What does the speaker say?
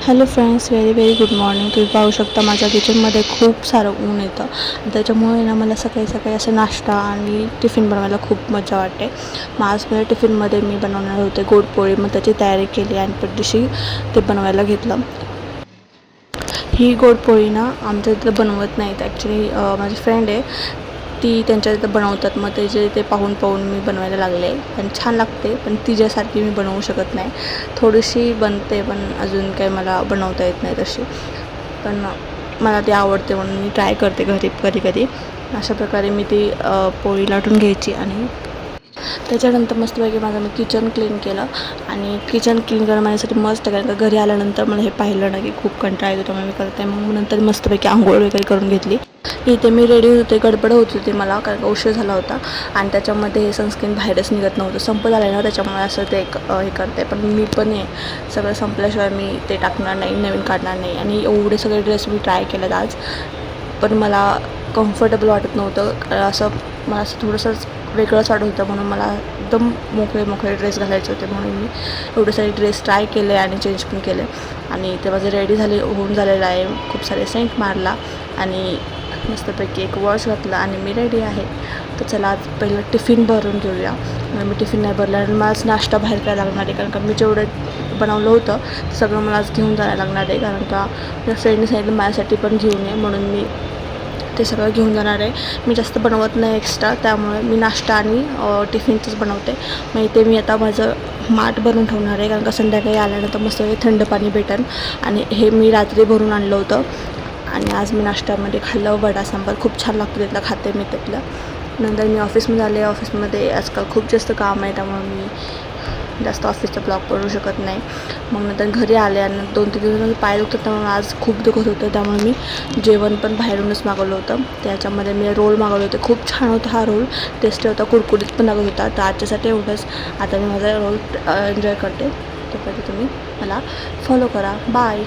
Hello friends, very good morning. तुम्ही पाहू शकता माझ्या किचनमध्ये खूप सारं ऊन येतं. त्याच्यामुळे ना मला सकाळी सकाळी असं नाश्ता आणि टिफिन बनवायला खूप मजा वाटते. मग आज माझ्या टिफिनमध्ये मी बनवणार होते गोड पोळी. मग त्याची तयारी केली आणि पटदिशी ते बनवायला घेतलं. ही गोड पोळी ना आमच्या इथं बनवत नाहीत ॲक्च्युली. माझी फ्रेंड आहे ती त्यांच्या इथं बनवतात. मग ते पाहून मी बनवायला लागले आणि छान लागते. पण तिच्यासारखी मी बनवू शकत नाही. थोडीशी बनते पण अजून काही मला बनवता येत नाही तशी. पण मला ती आवडते म्हणून मी ट्राय करते घरी कधी. अशा प्रकारे मी ती पोळी लाटून घ्यायची आणि त्याच्यानंतर मस्तपैकी माझं मी किचन क्लीन केलं. आणि किचन क्लीन करणं माझ्यासाठी मस्त, कारण का घरी आल्यानंतर मला हे पाहिलं ना की खूप कंटाळा येतो, त्यामुळे मी करते. मग नंतर मस्तपैकी आंघोळ वगैरे करून घेतली. इथे मी रेडी होते, गडबड होत होती मला, कारण का उशीर झाला होता आणि त्याच्यामध्ये हे सनस्क्रीन बाहेरच निघत नव्हतं, संपत आलं ना, त्याच्यामुळे असं ते हे करते. पण मी पण सगळं संपल्याशिवाय मी ते टाकणार नाही, नवीन काढणार नाही. आणि एवढे सगळे ड्रेस मी ट्राय केलेत आज, पण मला कम्फर्टेबल वाटत नव्हतं. असं मला असं थोडंसं वेगळंच वाटत होतं, म्हणून मला एकदम मोकळे ड्रेस घालायचे होते. म्हणून मी एवढे सारे ड्रेस ट्राय केले आणि चेंज पण केले. आणि ते माझं रेडी होऊन झालेलं आहे. खूप सारे सेंट मारला आणि मस्तपैकी एक वॉश घातला आणि मी रेडी आहे. तर चला आज पहिलं टिफिन भरून घेऊया. मी टिफिन नाही भरला आणि मलाच नाश्ता बाहेर करायला लागणार आहे, कारण का मी जेवढं बनवलं होतं सगळं मला आज घेऊन जायला लागणार आहे. कारण का माझ्या फ्रेंडने सांगितलं माझ्यासाठी पण घेऊन ये, म्हणून मी ते सगळं घेऊन जाणार आहे. मी जास्त बनवत नाही एक्स्ट्रा, त्यामुळे मी नाश्ता आणि टिफिनचंच बनवते. मग इथे मी आता माझं माठ भरून ठेवणार आहे, कारण का संध्याकाळी आल्यानंतर मस्त थंड पाणी भेटेल. आणि हे मी रात्री भरून आणलं होतं आणि आज मी नाश्त्यामध्ये खाल्लं वडा सांबार. खूप छान लागतं, तिथलं खाते मी तिथलं. नंतर मी ऑफिसमध्ये आले. ऑफिसमध्ये आजकाल खूप जास्त काम आहे, त्यामुळे मी जास्त ऑफिसचा ब्लॉग करू शकत नाही. मग नंतर घरी आले आणि 2-3 दिवस पाय दुखतात, त्यामुळे आज खूप दुखत होतं. त्यामुळे मी जेवण पण बाहेरूनच मागवलं होतं. त्याच्यामध्ये मी रोल मागवले होते. खूप छान होता हा रोल, टेस्टी होता, कुरकुरीत पण लागत होता. तर आजच्यासाठी एवढंच. आता मी माझा रोल एन्जॉय करते. तोपर्यंत तुम्ही मला फॉलो करा. बाय.